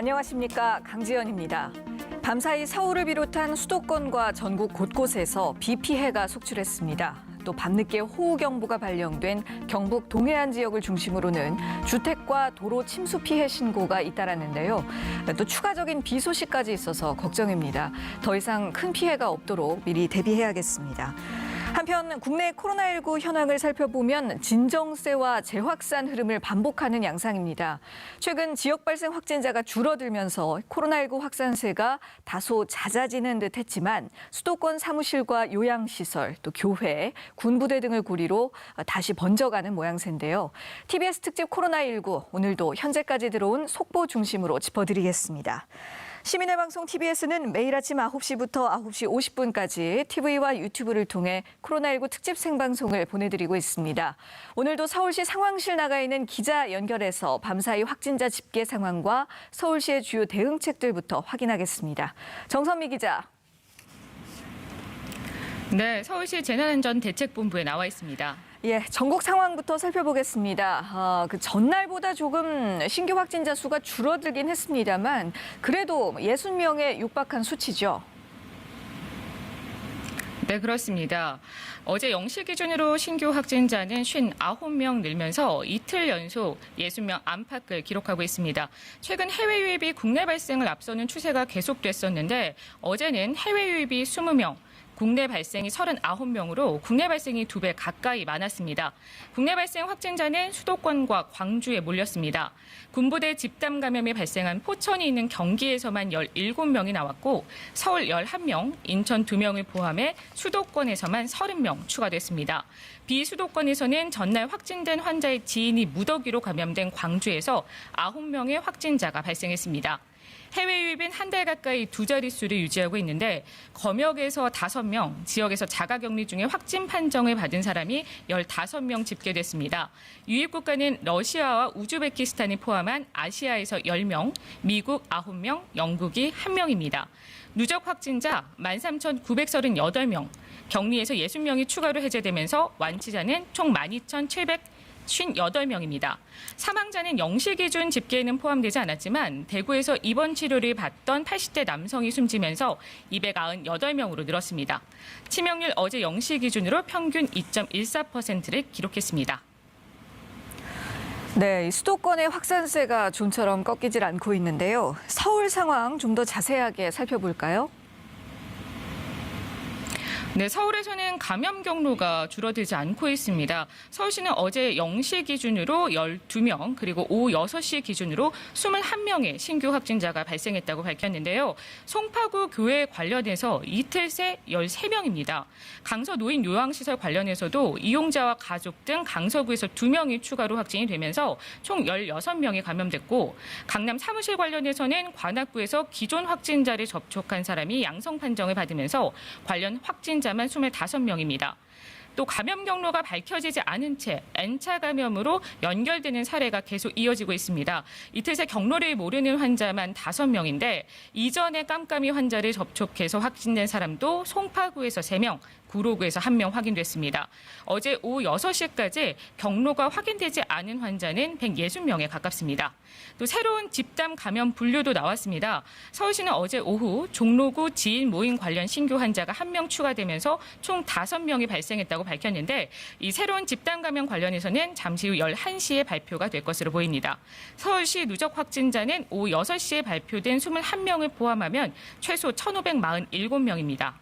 안녕하십니까, 강지연입니다. 밤사이 서울을 비롯한 수도권과 전국 곳곳에서 비 피해가 속출했습니다. 또 밤늦게 호우경보가 발령된 경북 동해안 지역을 중심으로는 주택과 도로 침수 피해 신고가 잇따랐는데요. 또 추가적인 비 소식까지 있어서 걱정입니다. 더 이상 큰 피해가 없도록 미리 대비해야겠습니다. 한편 국내 코로나19 현황을 살펴보면 진정세와 재확산 흐름을 반복하는 양상입니다. 최근 지역 발생 확진자가 줄어들면서 코로나19 확산세가 다소 잦아지는 듯 했지만 수도권 사무실과 요양시설, 또 교회, 군부대 등을 고리로 다시 번져가는 모양새인데요. TBS 특집 코로나19, 오늘도 현재까지 들어온 속보 중심으로 짚어드리겠습니다. 시민의 방송 TBS는 매일 아침 9시부터 9시 50분까지 TV와 유튜브를 통해 코로나19 특집 생방송을 보내드리고 있습니다. 오늘도 서울시 상황실 나가 있는 기자 연결해서 밤사이 확진자 집계 상황과 서울시의 주요 대응책들부터 확인하겠습니다. 정선미 기자. 네, 서울시 재난안전대책본부에 나와 있습니다. 예, 전국 상황부터 살펴보겠습니다. 전날보다 조금 신규 확진자 수가 줄어들긴 했습니다만 그래도 60명에 육박한 수치죠. 네, 그렇습니다. 어제 0시 기준으로 신규 확진자는 59명 늘면서 이틀 연속 60명 안팎을 기록하고 있습니다. 최근 해외 유입이 국내 발생을 앞서는 추세가 계속됐었는데 어제는 해외 유입이 20명, 국내 발생이 39명으로 국내 발생이 2배 가까이 많았습니다. 국내 발생 확진자는 수도권과 광주에 몰렸습니다. 군부대 집단 감염이 발생한 포천이 있는 경기에서만 17명이 나왔고 서울 11명, 인천 2명을 포함해 수도권에서만 30명 추가됐습니다. 비수도권에서는 전날 확진된 환자의 지인이 무더기로 감염된 광주에서 9명의 확진자가 발생했습니다. 해외 유입은 한 달 가까이 두 자릿수를 유지하고 있는데 검역에서 5명, 지역에서 자가격리 중에 확진 판정을 받은 사람이 15명 집계됐습니다. 유입 국가는 러시아와 우즈베키스탄을 포함한 아시아에서 10명, 미국 9명, 영국이 1명입니다. 누적 확진자 13,938명, 격리에서 60명이 추가로 해제되면서 완치자는 총 12,758명입니다. 사망자는 0시 기준 집계에는 포함되지 않았지만 대구에서 입원 치료를 받던 80대 남성이 숨지면서 298명으로 늘었습니다. 치명률 어제 0시 기준으로 평균 2.14%를 기록했습니다. 네, 수도권의 확산세가 좀처럼 꺾이질 않고 있는데요. 서울 상황 좀 더 자세하게 살펴볼까요? 네, 서울에서는 감염 경로가 줄어들지 않고 있습니다. 서울시는 어제 0시 기준으로 12명, 그리고 오후 6시 기준으로 21명의 신규 확진자가 발생했다고 밝혔는데요. 송파구 교회 관련해서 이틀 새 13명입니다. 강서 노인 요양시설 관련해서도 이용자와 가족 등 강서구에서 2명이 추가로 확진이 되면서 총 16명이 감염됐고, 강남 사무실 관련해서는 관악구에서 기존 확진자를 접촉한 사람이 양성 판정을 받으면서 관련 확진자만 25명입니다. 또 감염 경로가 밝혀지지 않은 채 N차 감염으로 연결되는 사례가 계속 이어지고 있습니다. 이틀 새 경로를 모르는 환자만 5명인데 이전에 깜깜이 환자를 접촉해서 확진된 사람도 송파구에서 3명, 구로구에서 1명 확인됐습니다. 어제 오후 6시까지 경로가 확인되지 않은 환자는 160명에 가깝습니다. 또 새로운 집단 감염 분류도 나왔습니다. 서울시는 어제 오후 종로구 지인 모임 관련 신규 환자가 1명 추가되면서 총 5명이 발생했다고 밝혔는데 이 새로운 집단 감염 관련해서는 잠시 후 11시에 발표가 될 것으로 보입니다. 서울시 누적 확진자는 오후 6시에 발표된 21명을 포함하면 최소 1,547명입니다.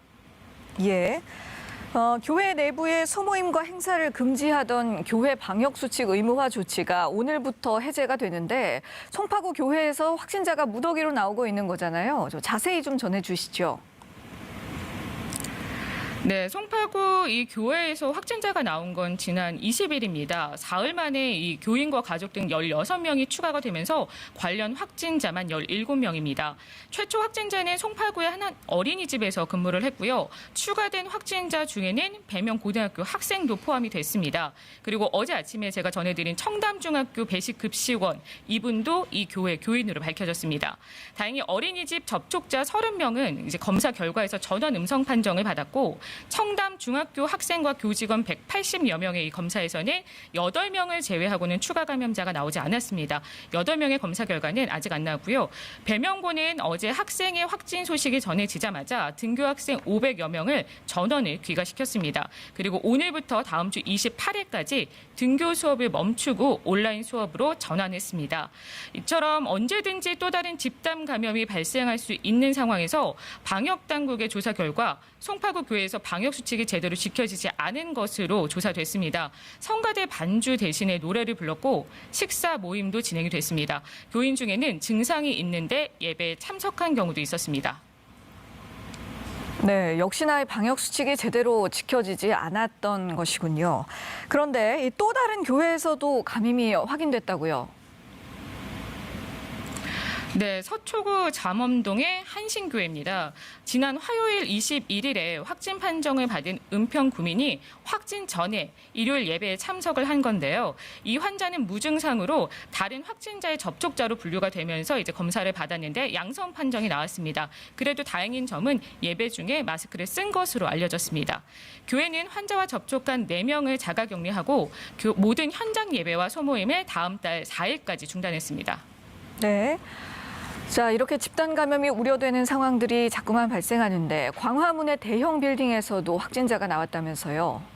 예. 교회 내부의 소모임과 행사를 금지하던 교회 방역수칙 의무화 조치가 오늘부터 해제가 되는데 송파구 교회에서 확진자가 무더기로 나오고 있는 거잖아요. 자세히 좀 전해주시죠. 네, 송파구 이 교회에서 확진자가 나온 건 지난 20일입니다. 사흘 만에 이 교인과 가족 등 16명이 추가가 되면서 관련 확진자만 17명입니다. 최초 확진자는 송파구의 한 어린이집에서 근무를 했고요. 추가된 확진자 중에는 배명고등학교 학생도 포함이 됐습니다. 그리고 어제 아침에 제가 전해드린 청담중학교 배식급식원, 이분도 이 교회 교인으로 밝혀졌습니다. 다행히 어린이집 접촉자 30명은 이제 검사 결과에서 전원 음성 판정을 받았고 청담 중학교 학생과 교직원 180여 명의 이 검사에서는 8명을 제외하고는 추가 감염자가 나오지 않았습니다. 8명의 검사 결과는 아직 안 나왔고요. 배명고는 어제 학생의 확진 소식이 전해지자마자 등교 학생 500여 명을 전원을 귀가시켰습니다. 그리고 오늘부터 다음 주 28일까지 등교 수업을 멈추고 온라인 수업으로 전환했습니다. 이처럼 언제든지 또 다른 집단 감염이 발생할 수 있는 상황에서 방역당국의 조사 결과 송파구 교회에서 방역수칙이 제대로 지켜지지 않은 것으로 조사됐습니다. 성가대 반주 대신에 노래를 불렀고 식사 모임도 진행이 됐습니다. 교인 중에는 증상이 있는데 예배에 참석한 경우도 있었습니다. 네, 역시나 이 방역 수칙이 제대로 지켜지지 않았던 것이군요. 그런데 또 다른 교회에서도 감염이 확인됐다고요? 네, 서초구 잠엄동의 한신교회입니다. 지난 화요일 21일에 확진 판정을 받은 은평 구민이 확진 전에 일요일 예배에 참석을 한 건데요. 이 환자는 무증상으로 다른 확진자의 접촉자로 분류가 되면서 이제 검사를 받았는데 양성 판정이 나왔습니다. 그래도 다행인 점은 예배 중에 마스크를 쓴 것으로 알려졌습니다. 교회는 환자와 접촉한 4명을 자가격리하고 모든 현장 예배와 소모임을 다음 달 4일까지 중단했습니다. 네. 자, 이렇게 집단 감염이 우려되는 상황들이 자꾸만 발생하는데 광화문의 대형 빌딩에서도 확진자가 나왔다면서요?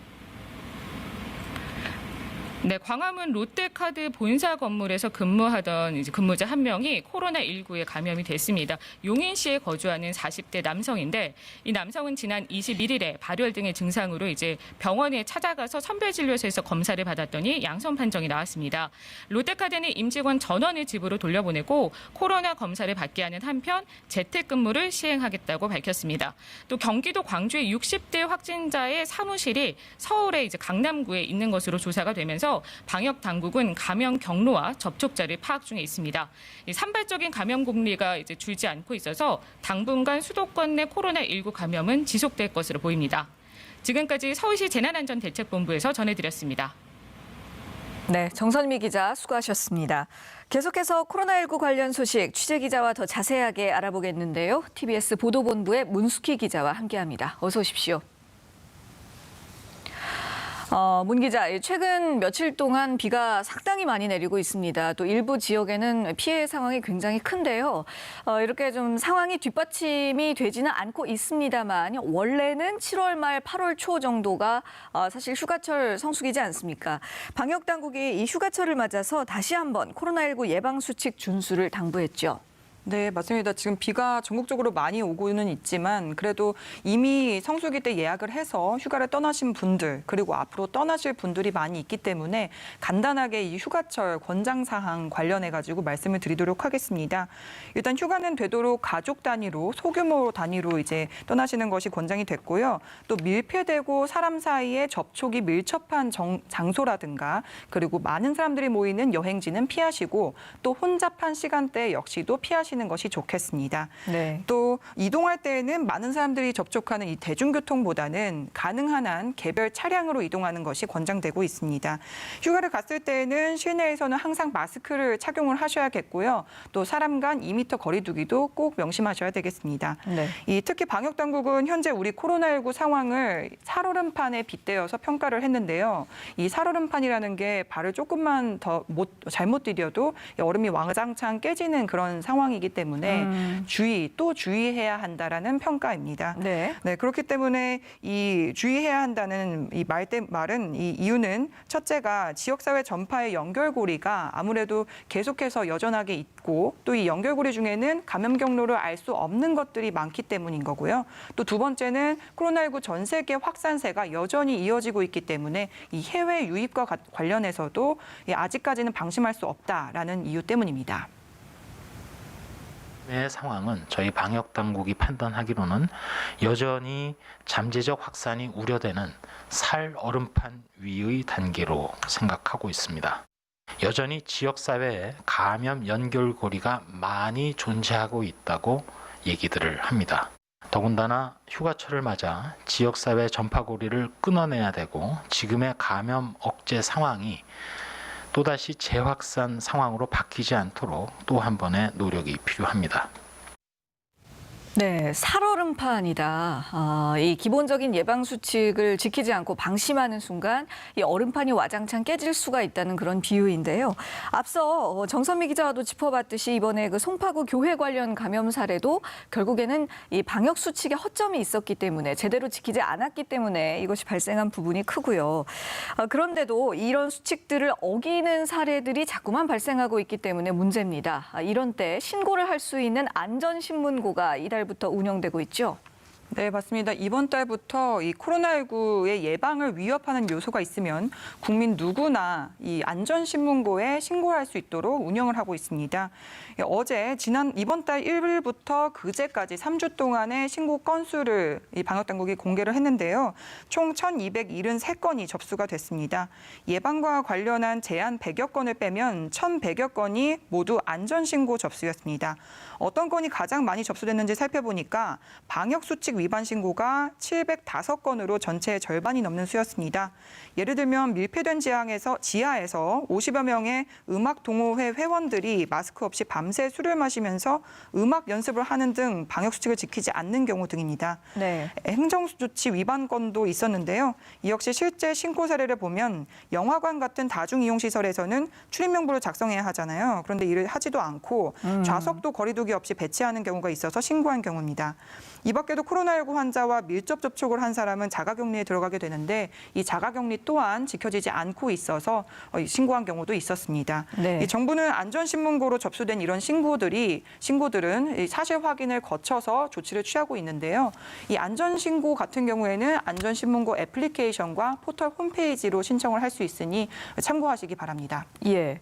네, 광화문 롯데카드 본사 건물에서 근무하던 이제 근무자 한 명이 코로나19에 감염이 됐습니다. 용인시에 거주하는 40대 남성인데 이 남성은 지난 21일에 발열 등의 증상으로 이제 병원에 찾아가서 선별진료소에서 검사를 받았더니 양성 판정이 나왔습니다. 롯데카드는 임직원 전원을 집으로 돌려보내고 코로나 검사를 받게 하는 한편 재택근무를 시행하겠다고 밝혔습니다. 또 경기도 광주의 60대 확진자의 사무실이 서울의 이제 강남구에 있는 것으로 조사가 되면서 방역 당국은 감염 경로와 접촉자를 파악 중에 있습니다. 산발적인 감염 공리가 이제 줄지 않고 있어서 당분간 수도권 내 코로나19 감염은 지속될 것으로 보입니다. 지금까지 서울시 재난안전대책본부에서 전해드렸습니다. 네, 정선미 기자 수고하셨습니다. 계속해서 코로나19 관련 소식 취재기자와 더 자세하게 알아보겠는데요. TBS 보도본부의 문숙희 기자와 함께합니다. 어서 오십시오. 문 기자, 최근 며칠 동안 비가 상당히 많이 내리고 있습니다. 또 일부 지역에는 피해 상황이 굉장히 큰데요. 이렇게 좀 상황이 뒷받침이 되지는 않고 있습니다만 원래는 7월 말 8월 초 정도가 사실 휴가철 성수기지 않습니까? 방역 당국이 이 휴가철을 맞아서 다시 한번 코로나19 예방 수칙 준수를 당부했죠. 네, 맞습니다. 지금 비가 전국적으로 많이 오고는 있지만 그래도 이미 성수기 때 예약을 해서 휴가를 떠나신 분들 그리고 앞으로 떠나실 분들이 많이 있기 때문에 간단하게 이 휴가철 권장사항 관련해가지고 말씀을 드리도록 하겠습니다. 일단 휴가는 되도록 가족 단위로 소규모 단위로 이제 떠나시는 것이 권장이 됐고요. 또 밀폐되고 사람 사이에 접촉이 밀접한 장소라든가 그리고 많은 사람들이 모이는 여행지는 피하시고 또 혼잡한 시간대 역시도 피하시는 것이 좋겠습니다. 네. 또 이동할 때에는 많은 사람들이 접촉하는 이 대중교통보다는 가능한 한 개별 차량으로 이동하는 것이 권장되고 있습니다. 휴가를 갔을 때에는 실내에서는 항상 마스크를 착용을 하셔야겠고요. 또 사람 간 2m 거리 두기도 꼭 명심하셔야 되겠습니다. 네. 특히 방역 당국은 현재 우리 코로나19 상황을 살얼음판에 빗대어서 평가를 했는데요. 이 살얼음판이라는 게 발을 조금만 더 잘못 디뎌도 얼음이 왕창 깨지는 그런 상황이기 때문에 주의해야 한다라는 평가입니다. 네. 네, 그렇기 때문에 이 주의해야 한다는 이 말은 이 이유는 첫째가 지역사회 전파의 연결고리가 아무래도 계속해서 여전하게 있고 또 이 연결고리 중에는 감염 경로를 알 수 없는 것들이 많기 때문인 거고요. 또 두 번째는 코로나19 전 세계 확산세가 여전히 이어지고 있기 때문에 이 해외 유입과 관련해서도 아직까지는 방심할 수 없다라는 이유 때문입니다. 의 상황은 저희 방역 당국이 판단하기로는 여전히 잠재적 확산이 우려되는 살 얼음판 위의 단계로 생각하고 있습니다. 여전히 지역사회에 감염 연결고리가 많이 존재하고 있다고 얘기들을 합니다. 더군다나 휴가철을 맞아 지역사회 전파고리를 끊어내야 되고 지금의 감염 억제 상황이 또다시 재확산 상황으로 바뀌지 않도록 또 한 번의 노력이 필요합니다. 네, 살얼음판이다. 이 기본적인 예방 수칙을 지키지 않고 방심하는 순간 이 얼음판이 와장창 깨질 수가 있다는 그런 비유인데요. 앞서 정선미 기자와도 짚어봤듯이 이번에 그 송파구 교회 관련 감염 사례도 결국에는 이 방역 수칙에 허점이 있었기 때문에 제대로 지키지 않았기 때문에 이것이 발생한 부분이 크고요. 그런데도 이런 수칙들을 어기는 사례들이 자꾸만 발생하고 있기 때문에 문제입니다. 이런 때 신고를 할 수 있는 안전신문고가 이달부터 운영되고 있죠. 네, 맞습니다. 이번 달부터 이 코로나19의 예방을 위협하는 요소가 있으면 국민 누구나 이 안전신문고에 신고할 수 있도록 운영을 하고 있습니다. 어제 이번 달 1일부터 그제까지 3주 동안의 신고 건수를 이 방역당국이 공개를 했는데요. 총 1,273건이 접수가 됐습니다. 예방과 관련한 제한 100여 건을 빼면 1,100여 건이 모두 안전신고 접수였습니다. 어떤 건이 가장 많이 접수됐는지 살펴보니까 방역수칙 위반 신고가 705건으로 전체의 절반이 넘는 수였습니다. 예를 들면 밀폐된 지하에서 50여 명의 음악 동호회 회원들이 마스크 없이 밤새 술을 마시면서 음악 연습을 하는 등 방역수칙을 지키지 않는 경우 등입니다. 네. 행정조치 위반 건도 있었는데요. 이 역시 실제 신고 사례를 보면 영화관 같은 다중이용시설에서는 출입명부를 작성해야 하잖아요. 그런데 이를 하지도 않고 좌석도 거리두기 없이 배치하는 경우가 있어서 신고한 경우입니다. 이 밖에도 코로나19 환자와 밀접 접촉을 한 사람은 자가격리에 들어가게 되는데 이 자가격리 또한 지켜지지 않고 있어서 신고한 경우도 있었습니다. 네. 이 정부는 안전신문고로 접수된 이런 신고들은 사실 확인을 거쳐서 조치를 취하고 있는데요. 이 안전신고 같은 경우에는 안전신문고 애플리케이션과 포털 홈페이지로 신청을 할 수 있으니 참고하시기 바랍니다. 예.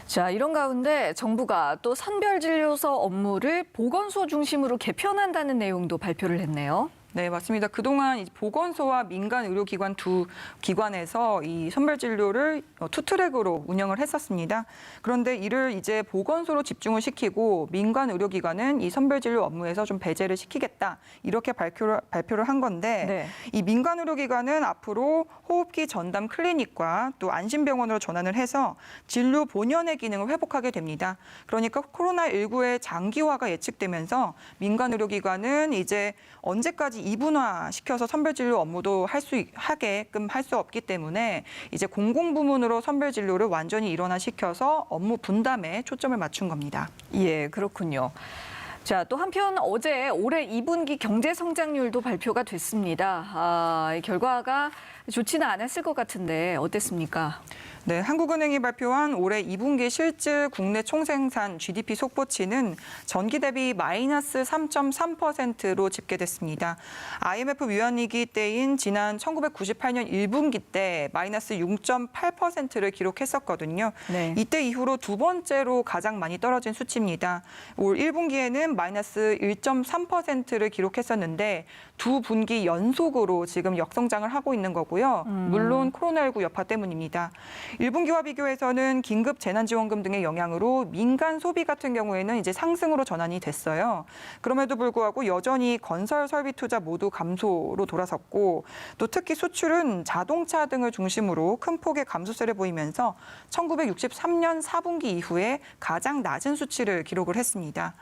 자, 이런 가운데 정부가 또 선별진료소 업무를 보건소 중심으로 개편한다는 내용도 발표를 했네요. 네, 맞습니다. 그동안 보건소와 민간 의료기관 두 기관에서 이 선별진료를 투트랙으로 운영을 했었습니다. 그런데 이를 이제 보건소로 집중을 시키고 민간 의료기관은 이 선별진료 업무에서 좀 배제를 시키겠다. 이렇게 발표를 한 건데 네. 이 민간 의료기관은 앞으로 호흡기 전담 클리닉과 또 안심병원으로 전환을 해서 진료 본연의 기능을 회복하게 됩니다. 그러니까 코로나19의 장기화가 예측되면서 민간 의료기관은 이제 언제까지 이분화시켜서 선별진료 업무도 하게끔 할 수 없기 때문에 이제 공공부문으로 선별진료를 완전히 일원화시켜서 업무 분담에 초점을 맞춘 겁니다. 예, 그렇군요. 자, 또 한편 어제 올해 2분기 경제 성장률도 발표가 됐습니다. 이 결과가 좋지는 않았을 것 같은데 어땠습니까? 네, 한국은행이 발표한 올해 2분기 실질 국내 총생산 GDP 속보치는 전기 대비 마이너스 3.3%로 집계됐습니다. IMF 위원위기 때인 지난 1998년 1분기 때 마이너스 6.8%를 기록했었거든요. 네. 이때 이후로 두 번째로 가장 많이 떨어진 수치입니다. 올 1분기에는 마이너스 1.3%를 기록했었는데 두 분기 연속으로 지금 역성장을 하고 있는 거고요. 물론 코로나19 여파 때문입니다. 1분기와 비교해서는 긴급 재난지원금 등의 영향으로 민간 소비 같은 경우에는 이제 상승으로 전환이 됐어요. 그럼에도 불구하고 여전히 건설 설비 투자 모두 감소로 돌아섰고 또 특히 수출은 자동차 등을 중심으로 큰 폭의 감소세를 보이면서 1963년 4분기 이후에 가장 낮은 수치를 기록을 했습니다.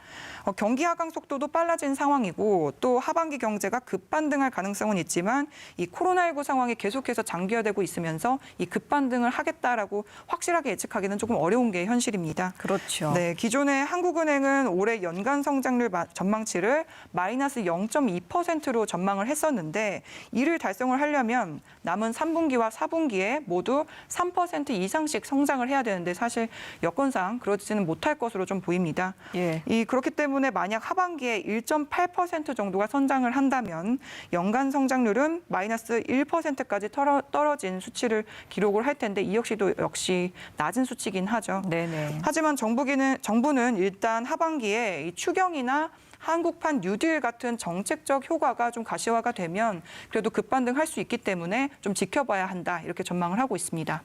경기 하강 속도도 빨라진 상황이고 또 하반기 경제가 급반등할 가능성은 있지만 이 코로나19 상황이 계속해서 장기화되고 있으면서 이 급반등을 하겠다라고 확실하게 예측하기는 조금 어려운 게 현실입니다. 그렇죠. 네, 기존에 한국은행은 올해 연간 성장률 전망치를 마이너스 0.2%로 전망을 했었는데 이를 달성을 하려면 남은 3분기와 4분기에 모두 3% 이상씩 성장을 해야 되는데 사실 여건상 그러지는 못할 것으로 좀 보입니다. 예. 그렇기 때문에 만약 하반기에 1.8% 정도가 성장을 한다면 연간 성장률은 마이너스 1%까지 떨어진 수치를 기록을 할 텐데 이 역시 낮은 수치긴 하죠. 네네. 하지만 정부는 일단 하반기에 이 추경이나 한국판 뉴딜 같은 정책적 효과가 좀 가시화가 되면 그래도 급반등할 수 있기 때문에 좀 지켜봐야 한다 이렇게 전망을 하고 있습니다.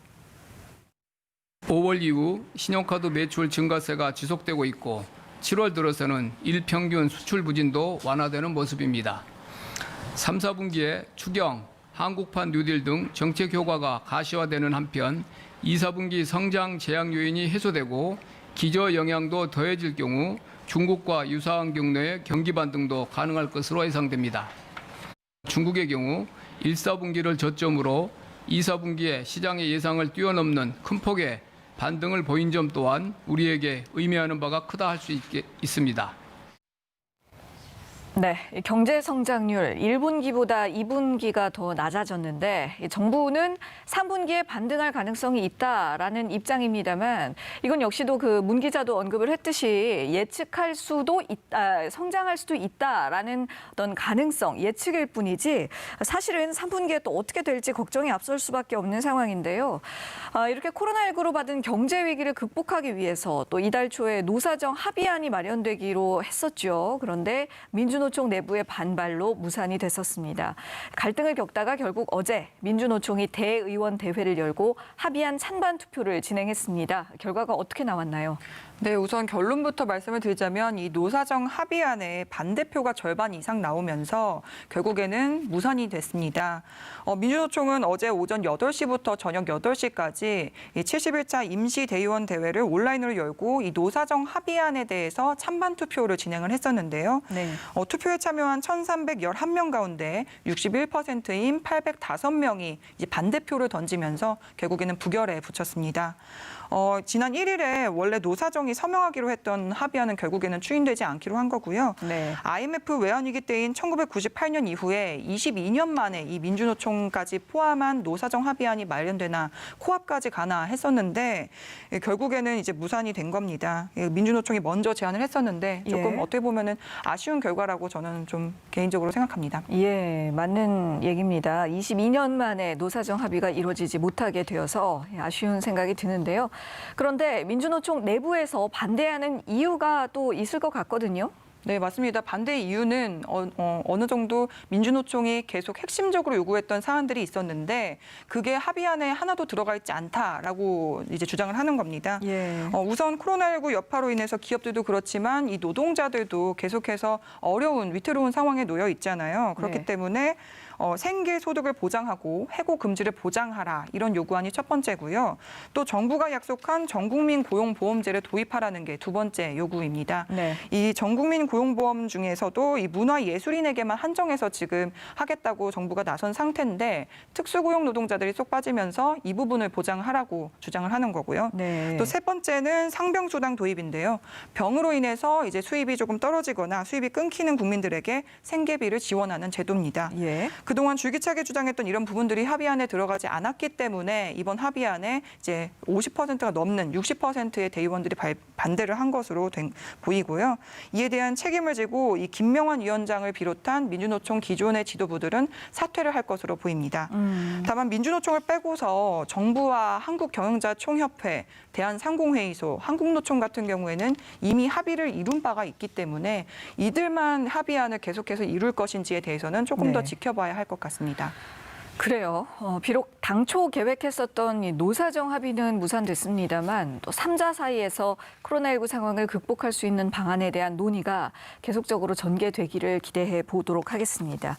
5월 이후 신용카드 매출 증가세가 지속되고 있고 7월 들어서는 일평균 수출 부진도 완화되는 모습입니다. 3, 4분기에 추경, 한국판 뉴딜 등 정책 효과가 가시화되는 한편 2, 4분기 성장 제약 요인이 해소되고 기저 영향도 더해질 경우 중국과 유사한 경로의 경기 반등도 가능할 것으로 예상됩니다. 중국의 경우 1, 4분기를 저점으로 2, 4분기에 시장의 예상을 뛰어넘는 큰 폭의 반등을 보인 점 또한 우리에게 의미하는 바가 크다 할 수 있습니다. 네, 경제 성장률 1분기보다 2분기가 더 낮아졌는데 정부는 3분기에 반등할 가능성이 있다라는 입장입니다만 이건 역시도 그 문 기자도 언급을 했듯이 예측할 수도 있다, 성장할 수도 있다라는 어떤 가능성, 예측일 뿐이지 사실은 3분기에 또 어떻게 될지 걱정이 앞설 수밖에 없는 상황인데요. 이렇게 코로나19로 받은 경제 위기를 극복하기 위해서 또 이달 초에 노사정 합의안이 마련되기로 했었죠. 그런데 민주노총 내부의 반발로 무산이 됐었습니다. 갈등을 겪다가 결국 어제 민주노총이 대의원 대회를 열고 합의안 찬반 투표를 진행했습니다. 결과가 어떻게 나왔나요? 네, 우선 결론부터 말씀을 드리자면 이 노사정 합의안에 반대표가 절반 이상 나오면서 결국에는 무산이 됐습니다. 민주노총은 어제 오전 8시부터 저녁 8시까지 이 71차 임시대의원 대회를 온라인으로 열고 이 노사정 합의안에 대해서 찬반 투표를 진행을 했었는데요. 네. 투표에 참여한 1,311명 가운데 61%인 805명이 이제 반대표를 던지면서 결국에는 부결에 붙였습니다. 지난 1일에 원래 노사정이 서명하기로 했던 합의안은 결국에는 추인되지 않기로 한 거고요. 네. IMF 외환위기 때인 1998년 이후에 22년 만에 이 민주노총까지 포함한 노사정 합의안이 마련되나 코앞까지 가나 했었는데 결국에는 이제 무산이 된 겁니다. 민주노총이 먼저 제안을 했었는데 조금 예. 어떻게 보면은 아쉬운 결과라고 저는 좀 개인적으로 생각합니다. 예, 맞는 얘기입니다. 22년 만에 노사정 합의가 이루어지지 못하게 되어서 아쉬운 생각이 드는데요. 그런데 민주노총 내부에서 반대하는 이유가 또 있을 것 같거든요. 네, 맞습니다. 반대 이유는 어느 정도 민주노총이 계속 핵심적으로 요구했던 사안들이 있었는데 그게 합의안에 하나도 들어가 있지 않다라고 이제 주장을 하는 겁니다. 예. 우선 코로나19 여파로 인해서 기업들도 그렇지만 이 노동자들도 계속해서 어려운 위태로운 상황에 놓여 있잖아요. 그렇기 네. 때문에 생계 소득을 보장하고 해고 금지를 보장하라 이런 요구안이 첫 번째고요. 또 정부가 약속한 전국민 고용보험제를 도입하라는 게 두 번째 요구입니다. 네. 이 전국민 고용보험 중에서도 이 문화예술인에게만 한정해서 지금 하겠다고 정부가 나선 상태인데 특수고용 노동자들이 쏙 빠지면서 이 부분을 보장하라고 주장을 하는 거고요. 네. 또 세 번째는 상병수당 도입인데요. 병으로 인해서 이제 수입이 조금 떨어지거나 수입이 끊기는 국민들에게 생계비를 지원하는 제도입니다. 예. 그동안 줄기차게 주장했던 이런 부분들이 합의안에 들어가지 않았기 때문에 이번 합의안에 이제 50%가 넘는 60%의 대의원들이 반대를 한 것으로 보이고요. 이에 대한 책임을 지고 이 김명환 위원장을 비롯한 민주노총 기존의 지도부들은 사퇴를 할 것으로 보입니다. 다만 민주노총을 빼고서 정부와 한국경영자총협회, 대한상공회의소, 한국노총 같은 경우에는 이미 합의를 이룬 바가 있기 때문에 이들만 합의안을 계속해서 이룰 것인지에 대해서는 조금 더 네. 지켜봐야 할 것 같습니다. 그래요. 비록 당초 계획했었던 이 노사정 합의는 무산됐습니다만 또 3자 사이에서 코로나19 상황을 극복할 수 있는 방안에 대한 논의가 계속적으로 전개되기를 기대해 보도록 하겠습니다.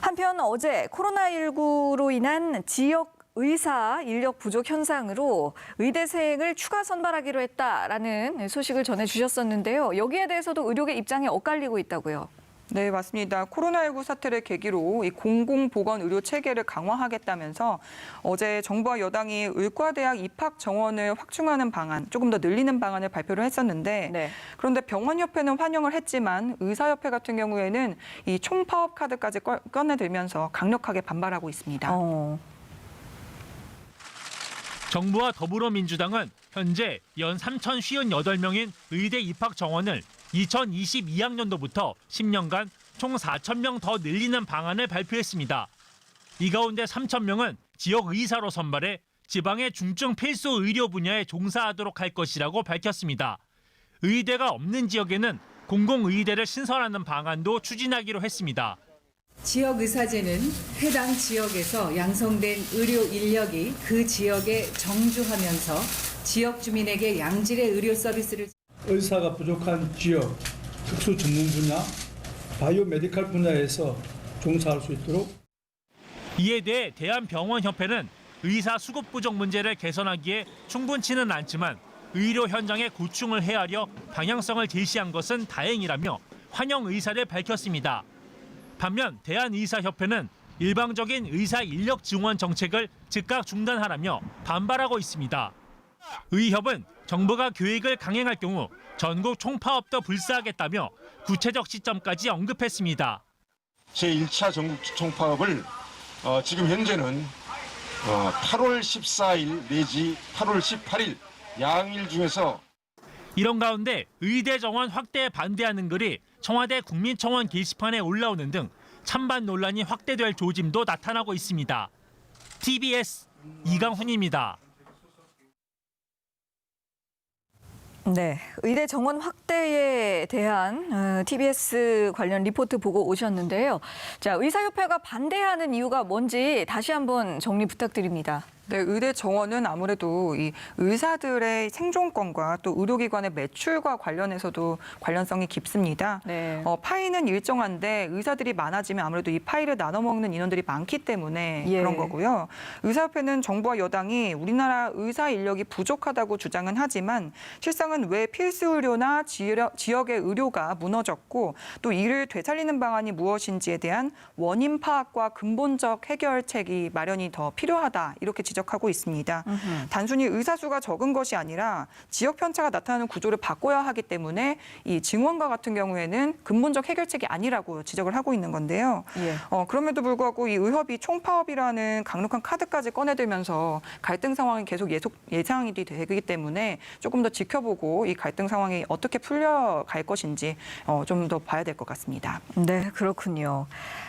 한편 어제 코로나19로 인한 지역 의사 인력 부족 현상으로 의대생을 추가 선발하기로 했다라는 소식을 전해주셨었는데요. 여기에 대해서도 의료계 입장이 엇갈리고 있다고요. 네, 맞습니다. 코로나19 사태를 계기로 이 공공보건의료 체계를 강화하겠다면서 어제 정부와 여당이 의과대학 입학 정원을 확충하는 방안, 조금 더 늘리는 방안을 발표를 했었는데 네. 그런데 병원협회는 환영을 했지만 의사협회 같은 경우에는 이 총파업 카드까지 꺼내들면서 강력하게 반발하고 있습니다. 정부와 더불어민주당은 현재 연 3,058명인 의대 입학 정원을 2022학년도부터 10년간 총 4,000명 더 늘리는 방안을 발표했습니다. 이 가운데 3,000명은 지역 의사로 선발해 지방의 중증 필수 의료 분야에 종사하도록 할 것이라고 밝혔습니다. 의대가 없는 지역에는 공공의대를 신설하는 방안도 추진하기로 했습니다. 지역의사제는 해당 지역에서 양성된 의료 인력이 그 지역에 정주하면서 지역 주민에게 양질의 의료 서비스를 의사가 부족한 지역, 특수 전문 분야, 바이오메디칼 분야에서 종사할 수 있도록. 이에 대해 대한병원협회는 의사 수급 부족 문제를 개선하기에 충분치는 않지만 의료 현장의 고충을 헤아려 방향성을 제시한 것은 다행이라며 환영 의사를 밝혔습니다. 반면 대한의사협회는 일방적인 의사 인력 증원 정책을 즉각 중단하라며 반발하고 있습니다. 의협은 정부가 계획을 강행할 경우 전국 총파업도 불사하겠다며 구체적 시점까지 언급했습니다. 제1차 전국 총파업을 지금 현재는 8월 14일 내지 8월 18일 양일 중에서 이런 가운데 의대 정원 확대에 반대하는 글이 청와대 국민청원 게시판에 올라오는 등 찬반 논란이 확대될 조짐도 나타나고 있습니다. TBS 이강훈입니다. 네, 의대 정원 확대에 대한 TBS 관련 리포트 보고 오셨는데요. 자, 의사협회가 반대하는 이유가 뭔지 다시 한번 정리 부탁드립니다. 네, 의대 정원은 아무래도 이 의사들의 생존권과 또 의료기관의 매출과 관련해서도 관련성이 깊습니다. 네. 파이는 일정한데 의사들이 많아지면 아무래도 이 파이를 나눠 먹는 인원들이 많기 때문에 예. 그런 거고요. 의사협회는 정부와 여당이 우리나라 의사 인력이 부족하다고 주장은 하지만 실상은 왜 필수 의료나 지역의 의료가 무너졌고 또 이를 되살리는 방안이 무엇인지에 대한 원인 파악과 근본적 해결책이 마련이 더 필요하다 이렇게 지적하고 있습니다. 단순히 의사 수가 적은 것이 아니라 지역 편차가 나타나는 구조를 바꿔야 하기 때문에 이 증원과 같은 경우에는 근본적 해결책이 아니라고 지적을 하고 있는 건데요. 예. 그럼에도 불구하고 이 의협이 총파업이라는 강력한 카드까지 꺼내들면서 갈등 상황이 계속 예상이 되기 때문에 조금 더 지켜보고 이 갈등 상황이 어떻게 풀려갈 것인지 좀 더 봐야 될 것 같습니다. 네, 그렇군요.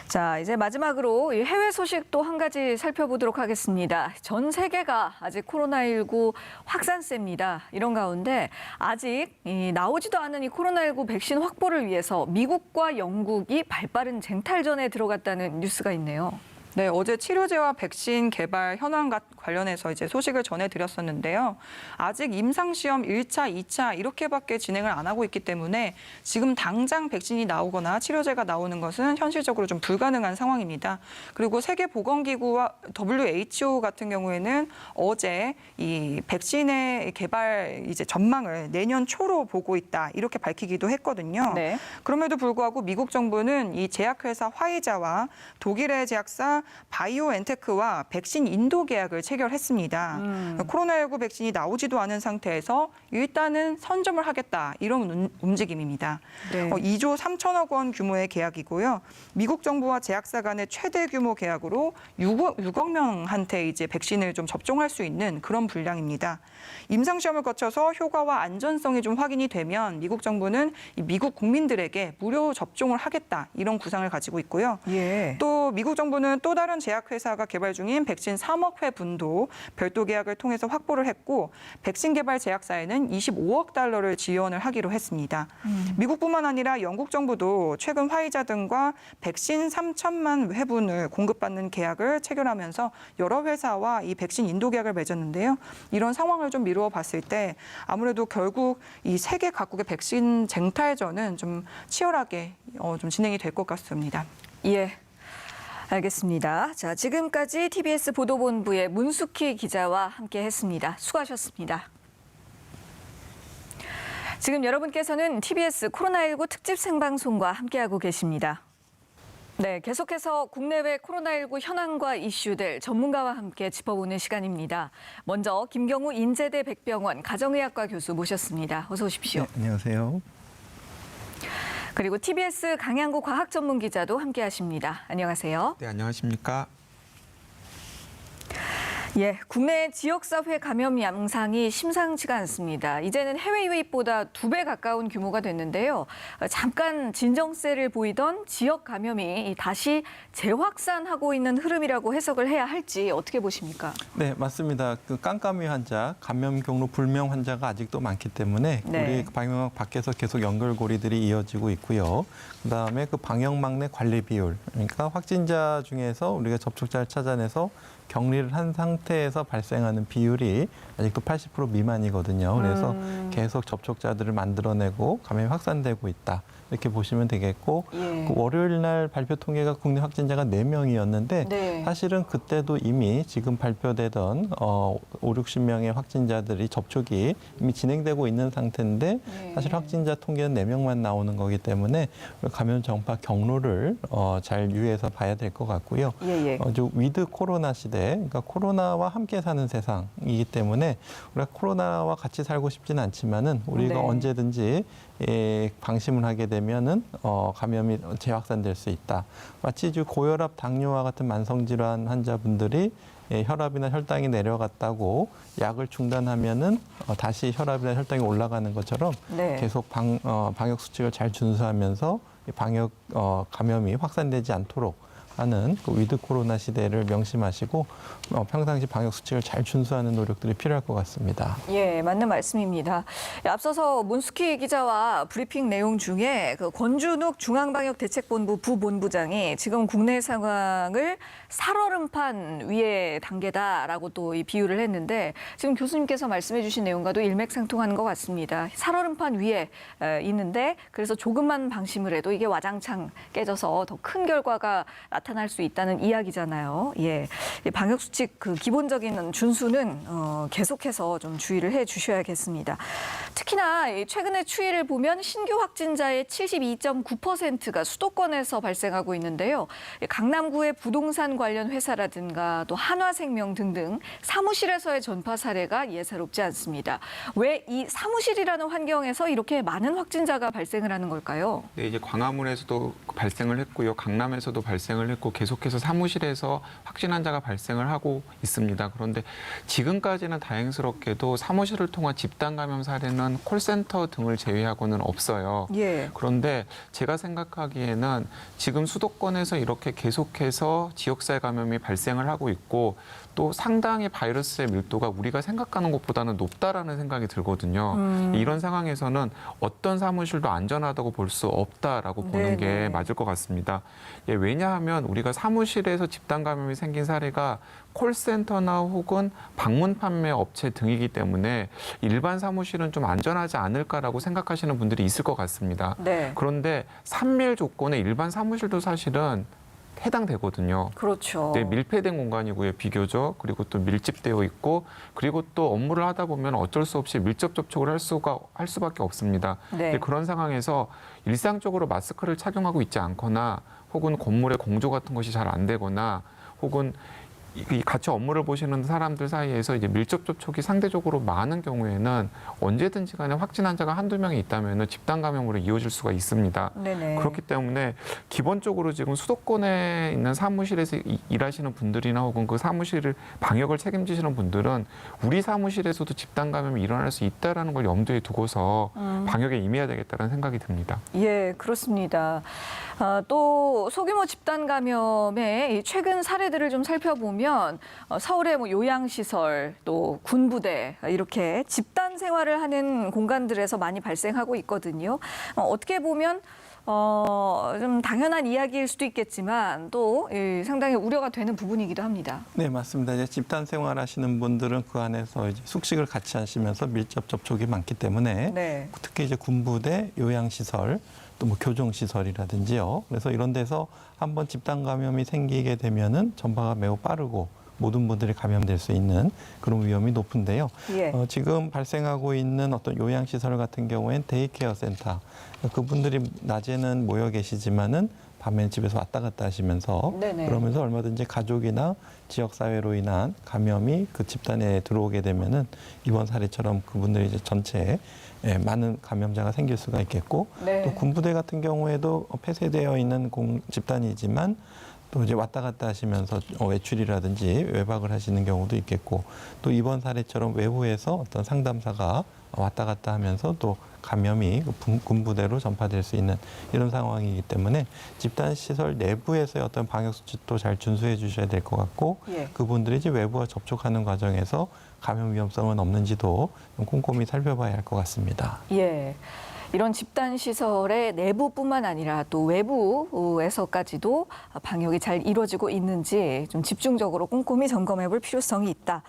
자, 이제 마지막으로 이 해외 소식도 한 가지 살펴보도록 하겠습니다. 전 세계가 아직 코로나19 확산세입니다. 이런 가운데 아직 나오지도 않은 이 코로나19 백신 확보를 위해서 미국과 영국이 발빠른 쟁탈전에 들어갔다는 뉴스가 있네요. 네, 어제 치료제와 백신 개발 현황과 관련해서 이제 소식을 전해드렸었는데요. 아직 임상시험 1차, 2차 이렇게밖에 진행을 안 하고 있기 때문에 지금 당장 백신이 나오거나 치료제가 나오는 것은 현실적으로 좀 불가능한 상황입니다. 그리고 세계보건기구와 WHO 같은 경우에는 어제 이 백신의 개발 이제 전망을 내년 초로 보고 있다 이렇게 밝히기도 했거든요. 네. 그럼에도 불구하고 미국 정부는 이 제약회사 화이자와 독일의 제약사 바이오엔테크와 백신 인도 계약을 체결했습니다. 코로나19 백신이 나오지도 않은 상태에서 일단은 선점을 하겠다 이런 움직임입니다. 네. 2조 3천억 원 규모의 계약이고요. 미국 정부와 제약사 간의 최대 규모 계약으로 6억 명한테 이제 백신을 좀 접종할 수 있는 그런 분량입니다. 임상 시험을 거쳐서 효과와 안전성이 좀 확인이 되면 미국 정부는 이 미국 국민들에게 무료 접종을 하겠다 이런 구상을 가지고 있고요. 예. 또 미국 정부는 또 다른 제약회사가 개발 중인 백신 3억 회분도 별도 계약을 통해서 확보를 했고 백신 개발 제약사에는 25억 달러를 지원을 하기로 했습니다. 미국뿐만 아니라 영국 정부도 최근 화이자 등과 백신 3천만 회분을 공급받는 계약을 체결하면서 여러 회사와 이 백신 인도 계약을 맺었는데요. 이런 상황을 좀 미루어 봤을 때 아무래도 결국 이 세계 각국의 백신 쟁탈전은 좀 치열하게 좀 진행이 될 것 같습니다. 예. 알겠습니다. 자, 지금까지 TBS 보도본부의 문숙희 기자와 함께했습니다. 수고하셨습니다. 지금 여러분께서는 TBS 코로나19 특집 생방송과 함께하고 계십니다. 네, 계속해서 국내외 코로나19 현황과 이슈들 전문가와 함께 짚어보는 시간입니다. 먼저 김경우 인제대 백병원 가정의학과 교수 모셨습니다. 어서 오십시오. 네, 안녕하세요. 그리고 TBS 강양구 과학전문기자도 함께하십니다. 안녕하세요. 네, 안녕하십니까. 예, 국내 지역사회 감염 양상이 심상치가 않습니다. 이제는 해외 유입보다 2배 가까운 규모가 됐는데요. 잠깐 진정세를 보이던 지역 감염이 다시 재확산하고 있는 흐름이라고 해석을 해야 할지 어떻게 보십니까? 네, 맞습니다. 그 깜깜이 환자, 감염 경로 불명 환자가 아직도 많기 때문에 네. 우리 방역 밖에서 계속 연결고리들이 이어지고 있고요. 그다음에 그 방역 막내 관리 비율, 그러니까 확진자 중에서 우리가 접촉자를 찾아내서 격리를 한 상태 상태에서 발생하는 비율이 아직도 80% 미만이거든요. 그래서 계속 접촉자들을 만들어내고 감염이 확산되고 있다. 이렇게 보시면 되겠고 예. 그 월요일 날 발표 통계가 국내 확진자가 4명이었는데 네. 사실은 그때도 이미 지금 발표되던 5, 60명의 확진자들이 접촉이 이미 진행되고 있는 상태인데 네. 사실 확진자 통계는 4명만 나오는 거기 때문에 감염 전파 경로를 잘 유의해서 봐야 될 것 같고요. 예, 예. 위드 코로나 시대, 그러니까 코로나와 함께 사는 세상이기 때문에 우리가 코로나와 같이 살고 싶지는 않지만은 우리가 네. 언제든지 방심을 하게 되면은 감염이 재확산될 수 있다. 마치 고혈압, 당뇨와 같은 만성 질환 환자분들이 혈압이나 혈당이 내려갔다고 약을 중단하면은 다시 혈압이나 혈당이 올라가는 것처럼 네. 계속 방역 수칙을 잘 준수하면서 방역 감염이 확산되지 않도록 하는 그 위드 코로나 시대를 명심하시고 평상시 방역 수칙을 잘 준수하는 노력들이 필요할 것 같습니다. 예, 맞는 말씀입니다. 앞서서 문숙희 기자와 브리핑 내용 중에 그 권준욱 중앙방역대책본부 부본부장이 지금 국내 상황을 살얼음판 위의 단계다라고 또 이 비유를 했는데 지금 교수님께서 말씀해 주신 내용과도 일맥상통하는 것 같습니다. 살얼음판 위에 있는데 그래서 조금만 방심을 해도 이게 와장창 깨져서 더 큰 결과가 나타날 수 있다는 이야기잖아요. 예, 방역 수칙 그 기본적인 준수는 계속해서 좀 주의를 해 주셔야겠습니다. 특히나 최근의 추이를 보면 신규 확진자의 72.9%가 수도권에서 발생하고 있는데요. 강남구의 부동산 관련 회사라든가 또 한화생명 등등 사무실에서의 전파 사례가 예사롭지 않습니다. 왜 이 사무실이라는 환경에서 이렇게 많은 확진자가 발생을 하는 걸까요? 네, 이제 광화문에서도 발생을 했고요. 강남에서도 발생을 했고 계속해서 사무실에서 확진 환자가 발생을 하고 있습니다. 그런데 지금까지는 다행스럽게도 사무실을 통한 집단 감염 사례는 콜센터 등을 제외하고는 없어요. 예. 그런데 제가 생각하기에는 지금 수도권에서 이렇게 계속해서 지역사회 감염이 발생을 하고 있고 또 상당히 바이러스의 밀도가 우리가 생각하는 것보다는 높다라는 생각이 들거든요. 이런 상황에서는 어떤 사무실도 안전하다고 볼 수 없다라고 보는 게 맞을 것 같습니다. 예, 왜냐하면 우리가 사무실에서 집단 감염이 생긴 사례가 콜센터나 혹은 방문 판매 업체 등이기 때문에 일반 사무실은 좀 안전하지 않을까라고 생각하시는 분들이 있을 것 같습니다. 네. 그런데 산밀 조건에 일반 사무실도 사실은 해당되거든요. 그렇죠. 네, 밀폐된 공간이고요, 비교적. 그리고 또 밀집되어 있고, 그리고 또 업무를 하다 보면 어쩔 수 없이 밀접 접촉을 할 수밖에 없습니다. 네. 그런 상황에서 일상적으로 마스크를 착용하고 있지 않거나, 혹은 건물의 공조 같은 것이 잘 안 되거나, 혹은 같이 업무를 보시는 사람들 사이에서 이제 밀접 접촉이 상대적으로 많은 경우에는 언제든지 간에 확진 환자가 한두 명이 있다면 집단 감염으로 이어질 수가 있습니다. 네네. 그렇기 때문에 기본적으로 지금 수도권에 있는 사무실에서 일하시는 분들이나 혹은 그 사무실을 방역을 책임지시는 분들은 우리 사무실에서도 집단 감염이 일어날 수 있다는 걸 염두에 두고서 방역에 임해야 되겠다는 생각이 듭니다. 예, 그렇습니다. 또 소규모 집단 감염의 최근 사례들을 좀 살펴보면 서울의 요양시설, 또 군부대 이렇게 집단 생활을 하는 공간들에서 많이 발생하고 있거든요. 어떻게 보면 좀 당연한 이야기일 수도 있겠지만 또 상당히 우려가 되는 부분이기도 합니다. 네, 맞습니다. 이제 집단 생활하시는 분들은 그 안에서 이제 숙식을 같이 하시면서 밀접 접촉이 많기 때문에 네. 특히 이제 군부대, 요양시설, 또 교정시설이라든지요. 그래서 이런 데서 한번 집단 감염이 생기게 되면은 전파가 매우 빠르고 모든 분들이 감염될 수 있는 그런 위험이 높은데요. 예. 지금 발생하고 있는 어떤 요양시설 같은 경우엔 데이케어 센터. 그분들이 낮에는 모여 계시지만은 밤에 집에서 왔다 갔다 하시면서 네네. 그러면서 얼마든지 가족이나 지역사회로 인한 감염이 그 집단에 들어오게 되면은 이번 사례처럼 그분들이 이제 전체에 많은 감염자가 생길 수가 있겠고 네. 또 군부대 같은 경우에도 폐쇄되어 있는 집단이지만 또 이제 왔다 갔다 하시면서 외출이라든지 외박을 하시는 경우도 있겠고 또 이번 사례처럼 외부에서 어떤 상담사가 왔다 갔다 하면서 또 감염이 군부대로 전파될 수 있는 이런 상황이기 때문에 집단시설 내부에서의 어떤 방역수칙도 잘 준수해 주셔야 될 것 같고 예. 그분들이 이제 외부와 접촉하는 과정에서 감염 위험성은 없는지도 좀 꼼꼼히 살펴봐야 할 것 같습니다. 예. 이런 집단 시설의 내부뿐만 아니라 또 외부에서까지도 방역이 잘 이루어지고 있는지 좀 집중적으로 꼼꼼히 점검해 볼 필요성이 있다.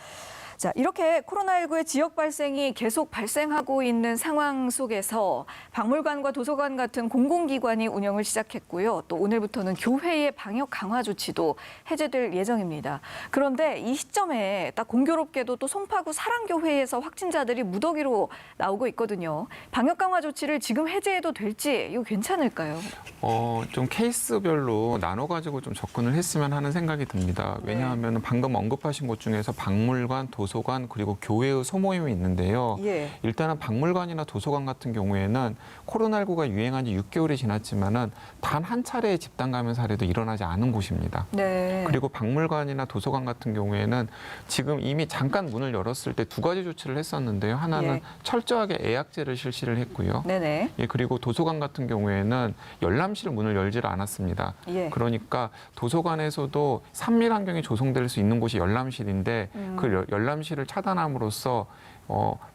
자, 이렇게 코로나19의 지역 발생이 계속 발생하고 있는 상황 속에서 박물관과 도서관 같은 공공기관이 운영을 시작했고요. 또 오늘부터는 교회의 방역 강화 조치도 해제될 예정입니다. 그런데 이 시점에 딱 공교롭게도 또 송파구 사랑교회에서 확진자들이 무더기로 나오고 있거든요. 방역 강화 조치를 지금 해제해도 될지 이거 괜찮을까요? 좀 케이스별로 나눠가지고 좀 접근을 했으면 하는 생각이 듭니다. 왜냐하면 방금 언급하신 곳 중에서 박물관, 도서관 그리고 교회의 소모임이 있는데요. 예. 일단은 박물관이나 도서관 같은 경우에는 코로나19가 유행한 지 6개월이 지났지만은 단 한 차례의 집단 감염 사례도 일어나지 않은 곳입니다. 네. 그리고 박물관이나 도서관 같은 경우에는 지금 이미 잠깐 문을 열었을 때 두 가지 조치를 했었는데요. 하나는 예. 철저하게 예약제를 실시를 했고요. 네네. 예, 그리고 도서관 같은 경우에는 열람실 문을 열지를 않았습니다. 예. 그러니까 도서관에서도 산밀 환경이 조성될 수 있는 곳이 열람실인데 그 열람실을 차단함으로써